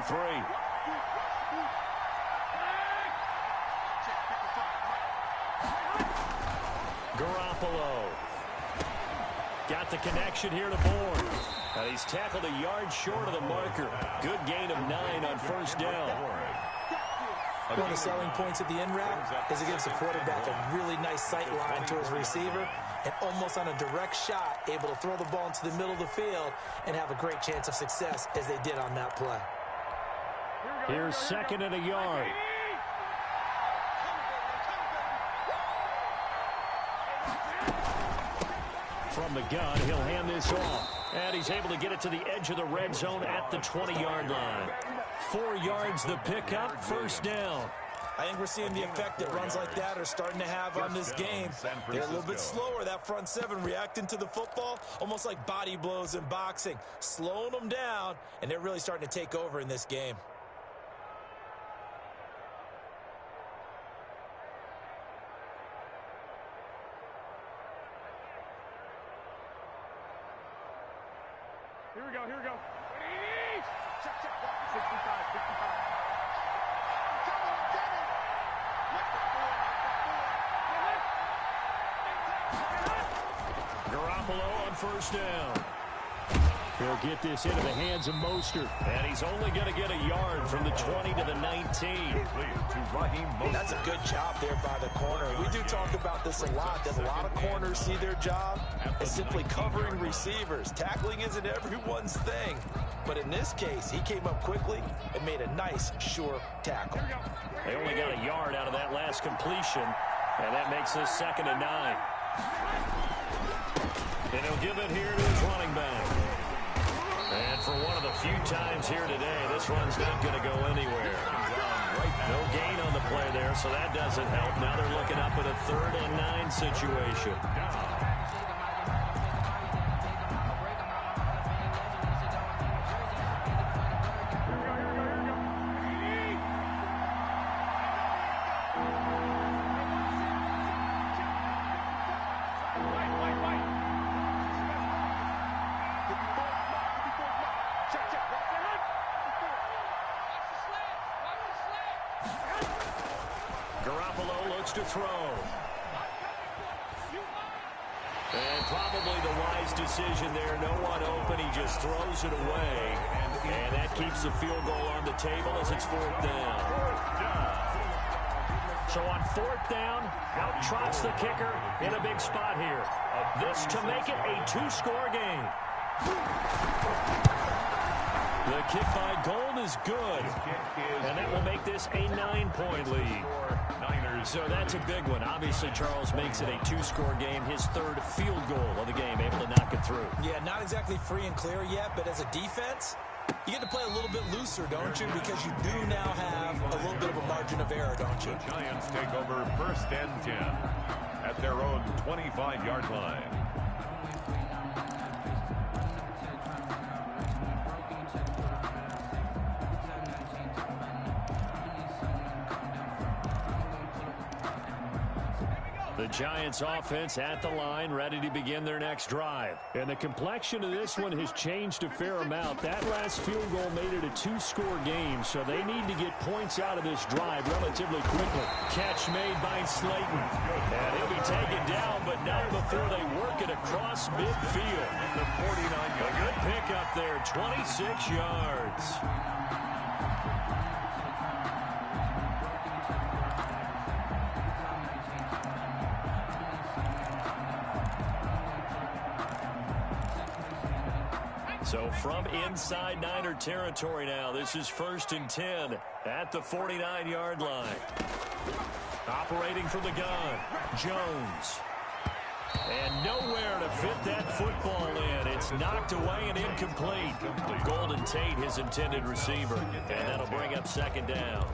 Speaker 1: Garoppolo. Got the connection here to Bourne. He's tackled a yard short of the marker. Good gain of 9 on first down.
Speaker 3: One of the selling points of the end route is it gives the quarterback a really nice sight line to his receiver and almost on a direct shot able to throw the ball into the middle of the field and have a great chance of success as they did on that play.
Speaker 1: Here's 2nd and a yard. From the gun, he'll hand this off. And he's able to get it to the edge of the red zone at the 20-yard line. 4 yards the pickup, first down.
Speaker 3: I think we're seeing the effect that runs like that are starting to have on this game. They're a little bit slower, that front 7, reacting to the football, almost like body blows in boxing, slowing them down, and they're really starting to take over in this game.
Speaker 4: Here we go, here we go. Check, check. 65, 65.
Speaker 1: Garoppolo on first down. He'll get this into the hands of Mostert. And he's only going to get a yard from the 20 to the 19.
Speaker 3: That's a good job there by the corner. We do talk about this a lot, that a lot of corners see their job as simply covering receivers. Tackling isn't everyone's thing. But in this case, he came up quickly and made a nice, sure tackle.
Speaker 1: They only got a yard out of that last completion, and that makes this 2nd and 9. And he'll give it here to his running back. And for one of the few times here today, this run's not going to go anywhere. No gain on the play there, so that doesn't help. Now they're looking up at a 3rd and 9 situation. Garoppolo looks to throw. And probably the wise decision there. No one open. He just throws it away. And that keeps the field goal on the table as it's 4th down. So on 4th down, out trots the kicker in a big spot here. This to make it a 2-score game. The kick by Gold is good. And that will make this a 9-point lead. So that's a big one. Obviously, Charles makes it a 2-score game. His 3rd field goal of the game, able to knock it through.
Speaker 3: Yeah, not exactly free and clear yet, but as a defense, You get to play a little bit looser, don't you? Because you do now have a little bit of a margin of error, don't you?
Speaker 2: The Giants take over 1st and 10 at their own 25-yard line.
Speaker 1: The Giants offense at the line, ready to begin their next drive. And the complexion of this one has changed a fair amount. That last field goal made it a 2-score game, so they need to get points out of this drive relatively quickly. Catch made by Slayton. And he'll be taken down, but not before they work it across midfield.
Speaker 2: The 49-yard.
Speaker 1: A good pickup there, 26 yards. So from inside Niner territory now, this is 1st and 10 at the 49-yard line. Operating from the gun, Jones. And nowhere to fit that football in. It's knocked away and incomplete. Golden Tate, his intended receiver. And that'll bring up 2nd down.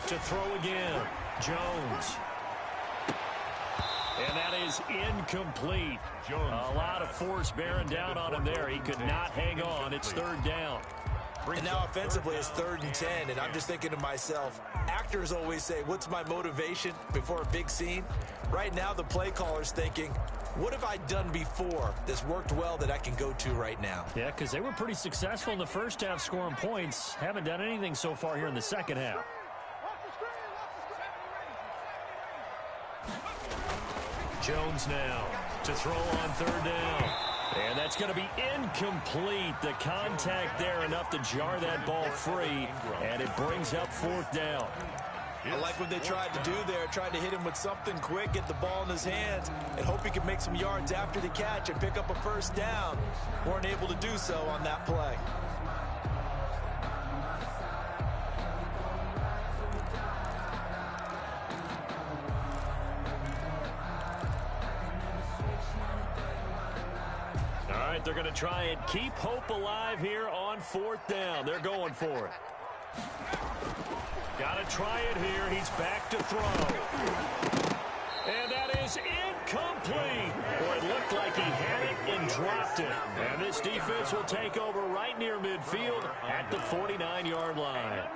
Speaker 1: To throw again, Jones. And that is incomplete. A lot of force bearing down on him there. He could not hang on. It's 3rd down.
Speaker 3: And now offensively it's 3rd and 10, and I'm just thinking to myself, actors always say, what's my motivation before a big scene? Right now the play caller's thinking, what have I done before that's worked well that I can go to right now?
Speaker 1: Yeah, because they were pretty successful in the first half scoring points. Haven't done anything so far here in the second half. Jones now to throw on 3rd down. And that's going to be incomplete. The contact there enough to jar that ball free. And it brings up 4th down.
Speaker 3: I like what they tried to do there. Tried to hit him with something quick, get the ball in his hands, and hope he could make some yards after the catch and pick up a 1st down. Weren't able to do so on that play.
Speaker 1: They're going to try and keep hope alive here on 4th down. They're going for it. Got to try it here. He's back to throw. And that is incomplete. Boy, it looked like he had it and dropped it. And this defense will take over right near midfield at the 49-yard line.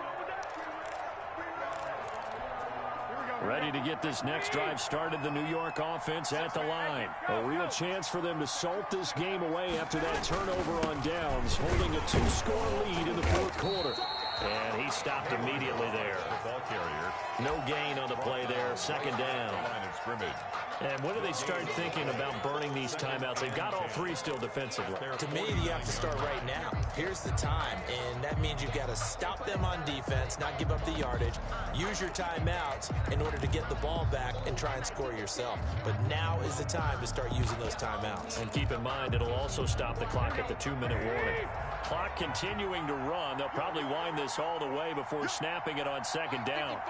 Speaker 1: Ready to get this next drive started, the New York offense at the line. A real chance for them to salt this game away after that turnover on downs, holding a 2-score lead in the 4th quarter. And he stopped immediately there.
Speaker 2: The ball carrier.
Speaker 1: No gain on the play there, 2nd down.
Speaker 2: Line of scrimmage.
Speaker 1: And when do they start thinking about burning these timeouts? They've got all 3 still defensively.
Speaker 3: To me, you have to start right now. Here's the time, and that means you've got to stop them on defense, not give up the yardage. Use your timeouts in order to get the ball back and try and score yourself. But now is the time to start using those timeouts.
Speaker 1: And keep in mind, it'll also stop the clock at the 2-minute warning. Clock continuing to run. They'll probably wind this all the way before snapping it on 2nd down.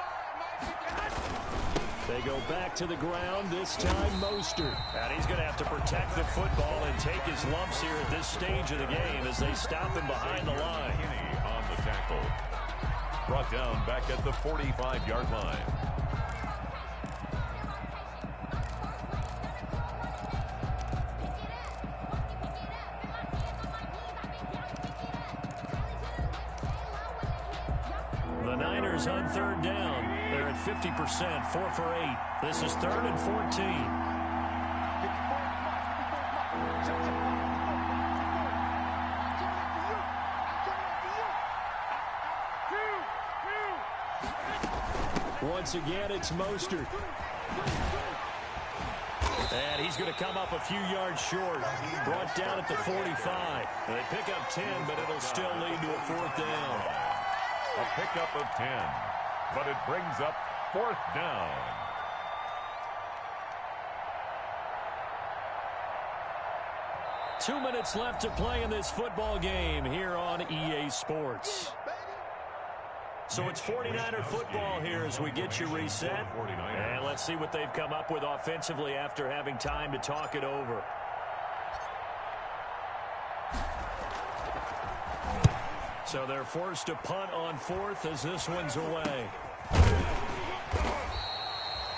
Speaker 1: They go back to the ground, this time Mostert. And he's going to have to protect the football and take his lumps here at this stage of the game as they stop him behind the line.
Speaker 2: On the tackle. Brought down back at the 45-yard line.
Speaker 1: The Niners on 3rd down. They're at 50%, 4 for 8. This is 3rd and 14. Once again, it's Mostert. And he's going to come up a few yards short. Brought down at the 45. They pick up 10, but it'll still lead to a 4th down.
Speaker 2: A pickup of 10, but it brings up 4th down.
Speaker 1: 2 minutes left to play in this football game here on EA Sports. So it's 49er football here as we get you reset. And let's see what they've come up with offensively after having time to talk it over. So they're forced to punt on fourth as this one's away.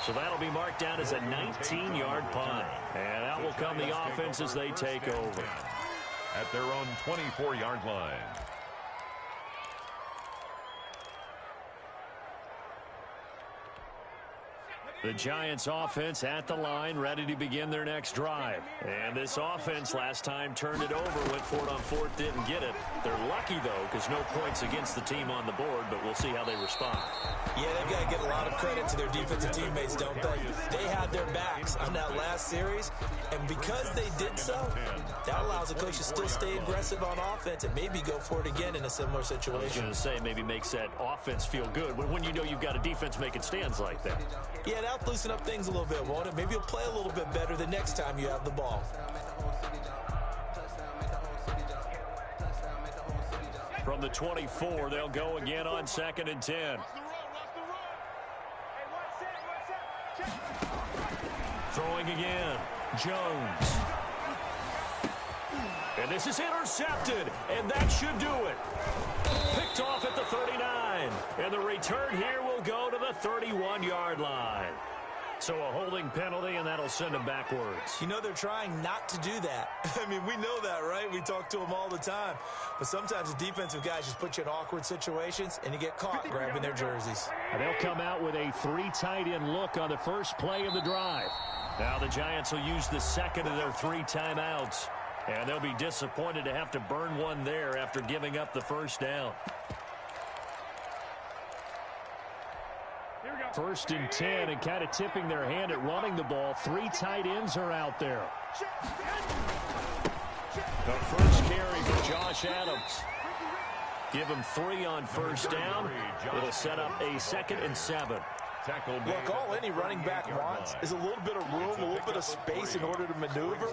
Speaker 1: So that'll be marked down as a 19-yard punt. And out will come the offense as they take over.
Speaker 2: At their own 24-yard line.
Speaker 1: The Giants offense at the line, ready to begin their next drive. And this offense last time turned it over, went for it on fourth, didn't get it. They're lucky, though, because no points against the team on the board, but we'll see how they respond.
Speaker 3: Yeah, they've got to get a lot of credit to their defensive teammates, don't they? They had their backs on that last series, and because they did so, that allows the coach to still stay aggressive on offense and maybe go for it again in a similar situation.
Speaker 1: I was going to say, maybe makes that offense feel good when you know you've got a defense making stands like that.
Speaker 3: Yeah, that'll loosen up things a little bit, won't it? Maybe you'll play a little bit better the next time you have the ball.
Speaker 1: From the 24, they'll go again on 2nd and 10. Throwing again, Jones. And this is intercepted, and that should do it. Picked off at the 39, and the return here will go to the 31-yard line. So a holding penalty, and that'll send them backwards.
Speaker 3: You know, they're trying not to do that. I mean, we know that, right? We talk to them all the time. But sometimes the defensive guys just put you in awkward situations, and you get caught grabbing their jerseys.
Speaker 1: And they'll come out with a 3 tight end look on the first play of the drive. Now the Giants will use the second of their 3 timeouts. And they'll be disappointed to have to burn one there after giving up the first down. 1st and 10, and kind of tipping their hand at running the ball. 3 tight ends are out there. The first carry for Josh Adams. Give him 3 on first down. It'll set up a 2nd and 7.
Speaker 3: Look, all any running back wants is a little bit of room, a little bit of space in order to maneuver.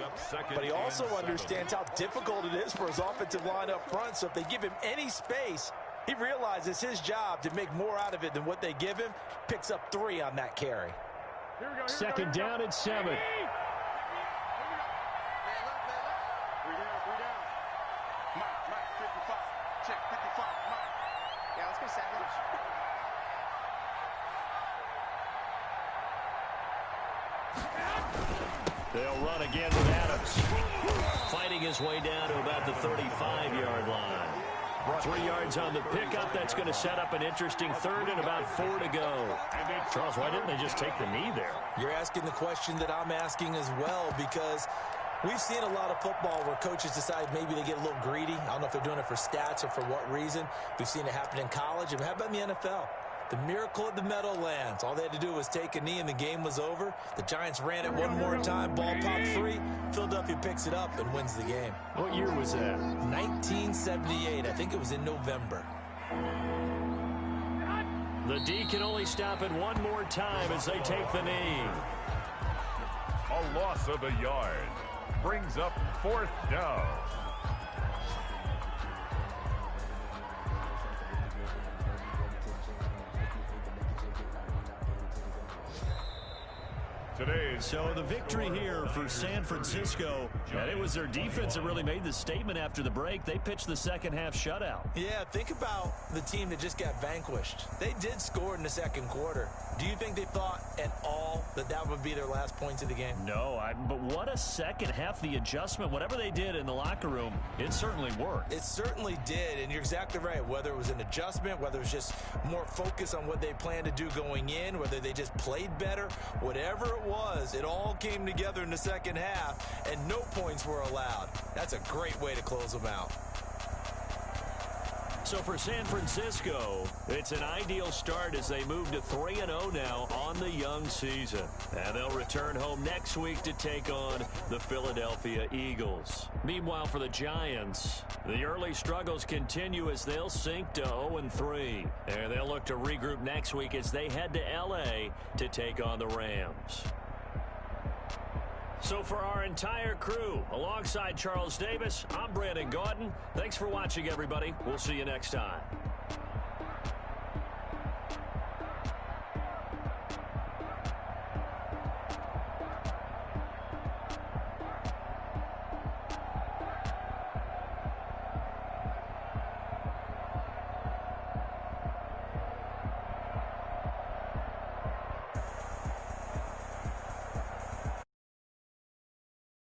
Speaker 3: But he also understands how difficult it is for his offensive line up front. So if they give him any space, he realizes his job to make more out of it than what they give him. Picks up 3 on that carry.
Speaker 1: 2nd down and 7. They'll run again with Adams. Fighting his way down to about the 35-yard line. 3 yards on the pickup. That's going to set up an interesting 3rd and about 4 to go. Charles, why didn't they just take the knee there?
Speaker 3: You're asking the question that I'm asking as well, because we've seen a lot of football where coaches decide maybe they get a little greedy. I don't know if they're doing it for stats or for what reason. We've seen it happen in college. And how about in the NFL? The miracle of the Meadowlands. All they had to do was take a knee and the game was over. The Giants ran it one more time. Ball popped free. Philadelphia picks it up and wins the game.
Speaker 1: What year was that?
Speaker 3: 1978. I think it was in November.
Speaker 1: The D can only stop it one more time as they take the knee.
Speaker 2: A loss of a yard. Brings up 4th down.
Speaker 1: So the victory here for San Francisco, and it was their defense that really made the statement after the break. They pitched the second half shutout.
Speaker 3: Yeah, think about the team that just got vanquished. They did score in the second quarter. Do you think they thought at all that that would be their last points of the game?
Speaker 1: No, but what a second half. The adjustment, whatever they did in the locker room, it certainly worked.
Speaker 3: It certainly did, and you're exactly right. Whether it was an adjustment, whether it was just more focus on what they planned to do going in, whether they just played better, whatever it was, it all came together in the second half, and no points were allowed. That's a great way to close them out.
Speaker 1: So for San Francisco, it's an ideal start as they move to 3-0 now on the young season. And they'll return home next week to take on the Philadelphia Eagles. Meanwhile, for the Giants, the early struggles continue as they'll sink to 0-3. And they'll look to regroup next week as they head to L.A. to take on the Rams. So for our entire crew, alongside Charles Davis, I'm Brandon Gaudin. Thanks for watching, everybody. We'll see you next time.